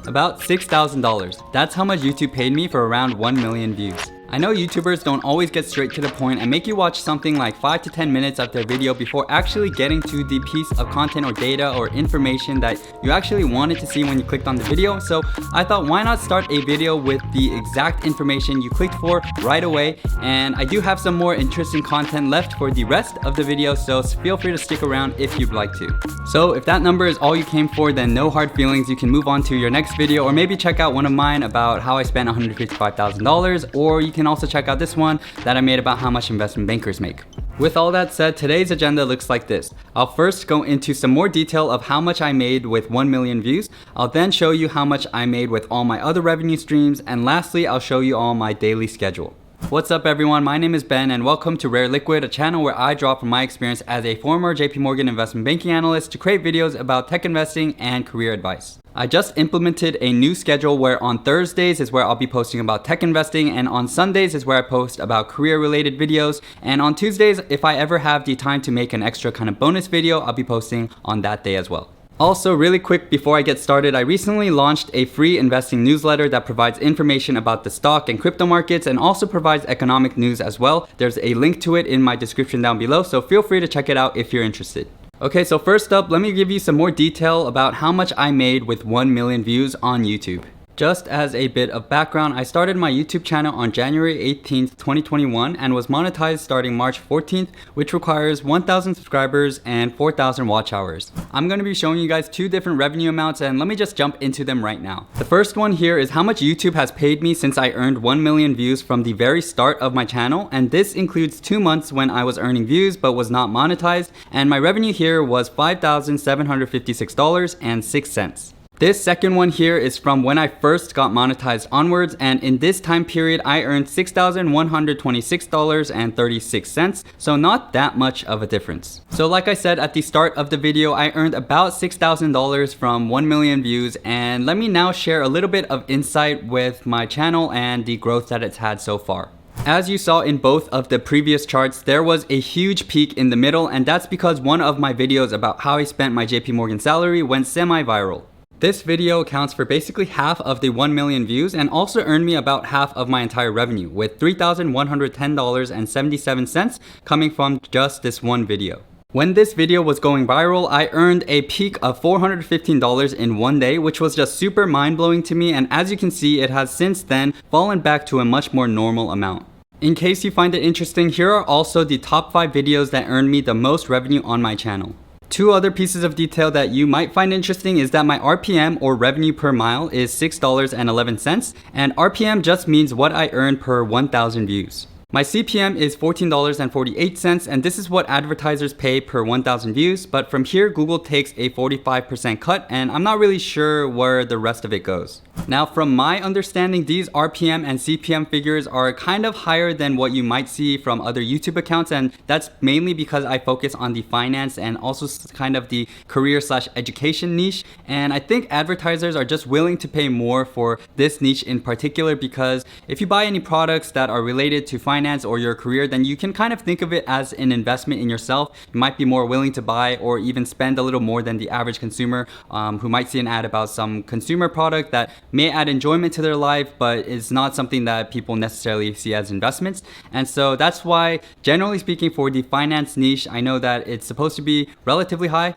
About $6,000. That's how much YouTube paid me for around 1 million views. I know YouTubers don't always get straight to the point and make you watch something like 5 to 10 minutes of their video before actually getting to the piece of content or data or information that you actually wanted to see when you clicked on the video. So I thought, why not start a video with the exact information you clicked for right away. And I do have some more interesting content left for the rest of the video, so feel free to stick around if you'd like to. So if that number is all you came for, then no hard feelings. You can move on to your next video, or maybe check out one of mine about how I spent $155,000, or you can also check out this one that I made about how much investment bankers make. With all that said, today's agenda looks like this. I'll first go into some more detail of how much I made with 1 million views. I'll then show you how much I made with all my other revenue streams. And lastly, I'll show you all my daily schedule. What's up everyone, my name is Ben and welcome to Rare Liquid, a channel where I draw from my experience as a former JP Morgan investment banking analyst to create videos about tech investing and career advice. I just implemented a new schedule where on Thursdays is where I'll be posting about tech investing, and on Sundays is where I post about career related videos, and on Tuesdays, if I ever have the time to make an extra kind of bonus video, I'll be posting on that day as well. Also, really quick before I get started, I recently launched a free investing newsletter that provides information about the stock and crypto markets and also provides economic news as well. There's a link to it in my description down below, so feel free to check it out if you're interested. Okay, so first up, let me give you some more detail about how much I made with 1 million views on YouTube. Just as a bit of background, I started my YouTube channel on January 18th, 2021 and was monetized starting March 14th, which requires 1,000 subscribers and 4,000 watch hours. I'm going to be showing you guys two different revenue amounts, and let me just jump into them right now. The first one here is how much YouTube has paid me since I earned 1 million views from the very start of my channel, and this includes 2 months when I was earning views but was not monetized, and my revenue here was $5,756.06. This second one here is from when I first got monetized onwards, and in this time period I earned $6,126.36, so not that much of a difference. So like I said at the start of the video, I earned about $6,000 from 1 million views, and let me now share a little bit of insight with my channel and the growth that it's had so far. As you saw in both of the previous charts, there was a huge peak in the middle, and that's because one of my videos about how I spent my JP Morgan salary went semi-viral. This video accounts for basically half of the 1 million views and also earned me about half of my entire revenue, with $3,110.77 coming from just this one video. When this video was going viral, I earned a peak of $415 in one day, which was just super mind-blowing to me, and as you can see, it has since then fallen back to a much more normal amount. In case you find it interesting, here are also the top 5 videos that earned me the most revenue on my channel. Two other pieces of detail that you might find interesting is that my RPM, or revenue per mile, is $6.11, and RPM just means what I earn per 1,000 views. My CPM is $14.48, and this is what advertisers pay per 1,000 views, but from here Google takes a 45% cut, and I'm not really sure where the rest of it goes. Now, from my understanding, these RPM and CPM figures are kind of higher than what you might see from other YouTube accounts, and that's mainly because I focus on the finance and also kind of the career/education niche, and I think advertisers are just willing to pay more for this niche in particular, because if you buy any products that are related to finance or your career, then you can kind of think of it as an investment in yourself. You might be more willing to buy or even spend a little more than the average consumer who might see an ad about some consumer product that may add enjoyment to their life, but is not something that people necessarily see as investments. And so that's why, generally speaking, for the finance niche, I know that it's supposed to be relatively high.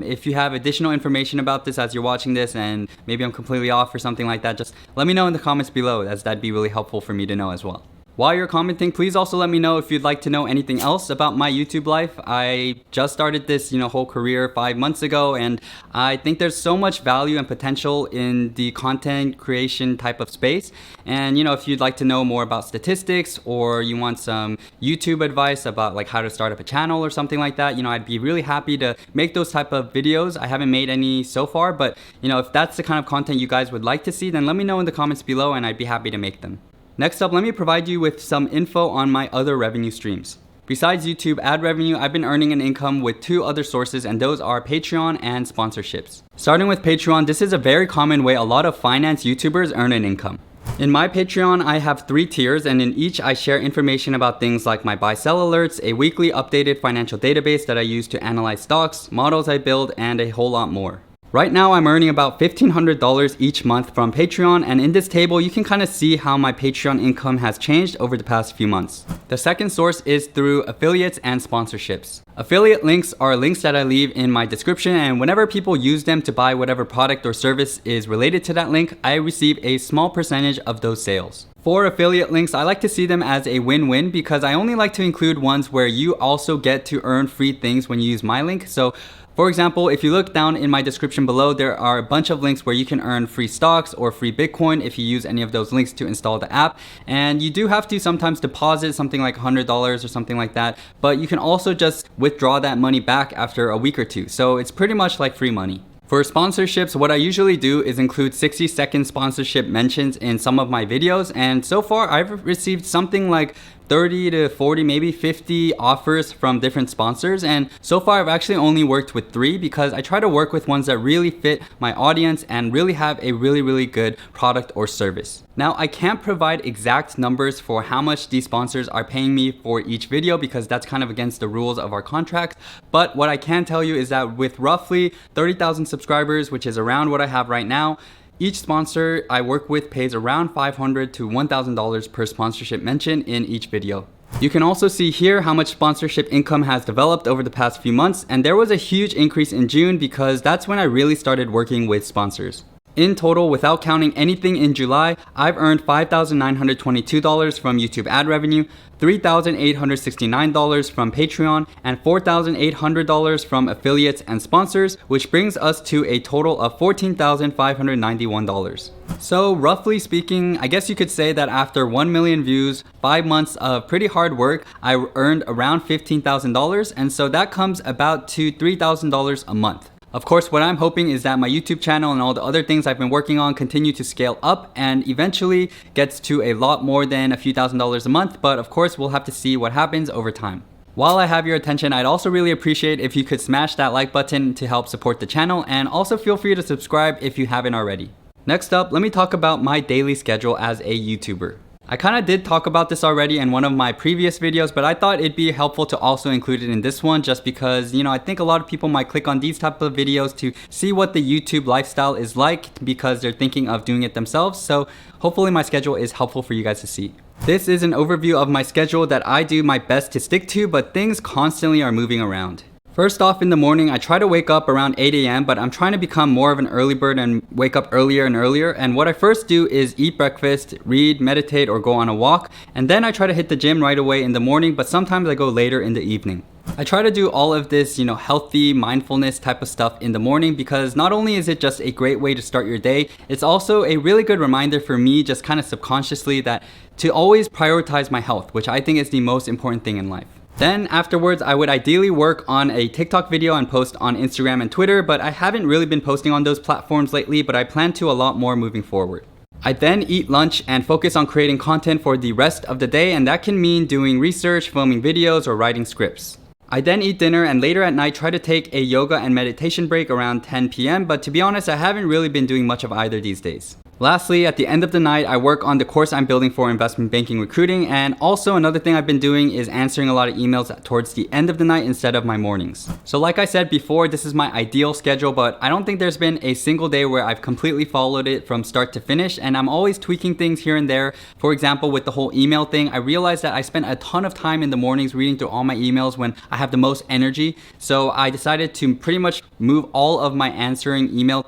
If you have additional information about this as you're watching this, and maybe I'm completely off or something like that, just let me know in the comments below, as that'd be really helpful for me to know as well. While you're commenting, please also let me know if you'd like to know anything else about my YouTube life. I just started this, whole career 5 months ago, and I think there's so much value and potential in the content creation type of space. And if you'd like to know more about statistics, or you want some YouTube advice about like how to start up a channel or something like that, I'd be really happy to make those type of videos. I haven't made any so far, but if that's the kind of content you guys would like to see, then let me know in the comments below and I'd be happy to make them. Next up, let me provide you with some info on my other revenue streams. Besides YouTube ad revenue, I've been earning an income with 2 other sources, and those are Patreon and sponsorships. Starting with Patreon, this is a very common way a lot of finance YouTubers earn an income. In my Patreon, I have 3 tiers, and in each I share information about things like my buy-sell alerts, a weekly updated financial database that I use to analyze stocks, models I build, and a whole lot more. Right now, I'm earning about $1,500 each month from Patreon, and in this table, you can kind of see how my Patreon income has changed over the past few months. The second source is through affiliates and sponsorships. Affiliate links are links that I leave in my description, and whenever people use them to buy whatever product or service is related to that link, I receive a small percentage of those sales. For affiliate links, I like to see them as a win-win because I only like to include ones where you also get to earn free things when you use my link. So for example, if you look down in my description below, there are a bunch of links where you can earn free stocks or free Bitcoin if you use any of those links to install the app. And you do have to sometimes deposit something like $100 or something like that, but you can also just withdraw that money back after a week or two. So it's pretty much like free money. For sponsorships, what I usually do is include 60-second sponsorship mentions in some of my videos, and so far I've received something like 30 to 40, maybe 50 offers from different sponsors, and so far I've actually only worked with 3 because I try to work with ones that really fit my audience and really have a really good product or service. Now, I can't provide exact numbers for how much these sponsors are paying me for each video because that's kind of against the rules of our contract, but what I can tell you is that with roughly 30,000 subscribers, which is around what I have right now, each sponsor I work with pays around $500 to $1,000 per sponsorship mention in each video. You can also see here how much sponsorship income has developed over the past few months, and there was a huge increase in June because that's when I really started working with sponsors. In total, without counting anything in July, I've earned $5,922 from YouTube ad revenue, $3,869 from Patreon, and $4,800 from affiliates and sponsors, which brings us to a total of $14,591. So roughly speaking, I guess you could say that after 1 million views, 5 months of pretty hard work, I earned around $15,000, and so that comes about to $3,000 a month. Of course, what I'm hoping is that my YouTube channel and all the other things I've been working on continue to scale up and eventually gets to a lot more than a few $1,000s a month, but of course we'll have to see what happens over time. While I have your attention, I'd also really appreciate if you could smash that like button to help support the channel, and also feel free to subscribe if you haven't already. Next up, let me talk about my daily schedule as a YouTuber. I kind of did talk about this already in one of my previous videos, but I thought it'd be helpful to also include it in this one just because, I think a lot of people might click on these type of videos to see what the YouTube lifestyle is like because they're thinking of doing it themselves. So hopefully my schedule is helpful for you guys to see. This is an overview of my schedule that I do my best to stick to, but things constantly are moving around. First off, in the morning, I try to wake up around 8 a.m., but I'm trying to become more of an early bird and wake up earlier and earlier. And what I first do is eat breakfast, read, meditate, or go on a walk. And then I try to hit the gym right away in the morning, but sometimes I go later in the evening. I try to do all of this, healthy mindfulness type of stuff in the morning because not only is it just a great way to start your day, it's also a really good reminder for me just kind of subconsciously that to always prioritize my health, which I think is the most important thing in life. Then afterwards, I would ideally work on a TikTok video and post on Instagram and Twitter, but I haven't really been posting on those platforms lately, but I plan to a lot more moving forward. I then eat lunch and focus on creating content for the rest of the day, and that can mean doing research, filming videos, or writing scripts. I then eat dinner and later at night try to take a yoga and meditation break around 10 p.m., but to be honest, I haven't really been doing much of either these days. Lastly, at the end of the night, I work on the course I'm building for investment banking recruiting, and also another thing I've been doing is answering a lot of emails towards the end of the night instead of my mornings. So like I said before, this is my ideal schedule, but I don't think there's been a single day where I've completely followed it from start to finish, and I'm always tweaking things here and there. For example, with the whole email thing, I realized that I spent a ton of time in the mornings reading through all my emails when I have the most energy, so I decided to pretty much move all of my answering email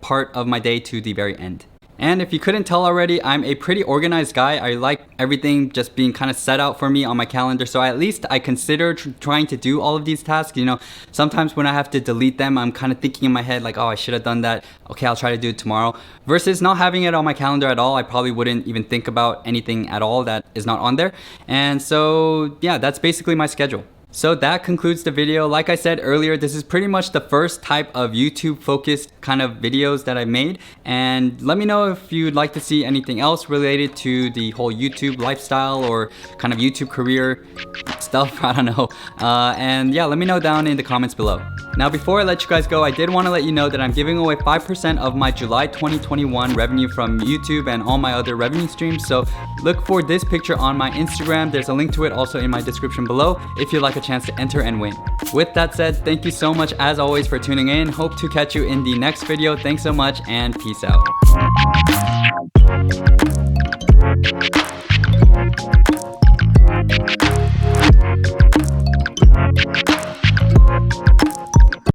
part of my day to the very end. And if you couldn't tell already, I'm a pretty organized guy. I like everything just being kind of set out for me on my calendar. So at least I consider trying to do all of these tasks. Sometimes when I have to delete them, I'm kind of thinking in my head like, oh, I should have done that. Okay, I'll try to do it tomorrow. Versus not having it on my calendar at all. I probably wouldn't even think about anything at all that is not on there. And so yeah, that's basically my schedule. So that concludes the video. Like I said earlier, this is pretty much the first type of YouTube focused kind of videos that I made. And let me know if you'd like to see anything else related to the whole YouTube lifestyle or kind of YouTube career stuff. I don't know. And yeah, let me know down in the comments below. Now, before I let you guys go, I did want to let you know that I'm giving away 5% of my July 2021 revenue from YouTube and all my other revenue streams. So look for this picture on my Instagram. There's a link to it also in my description below if you'd like a chance to enter and win. With that said, thank you so much as always for tuning in. Hope to catch you in the next video. Thanks so much and peace out.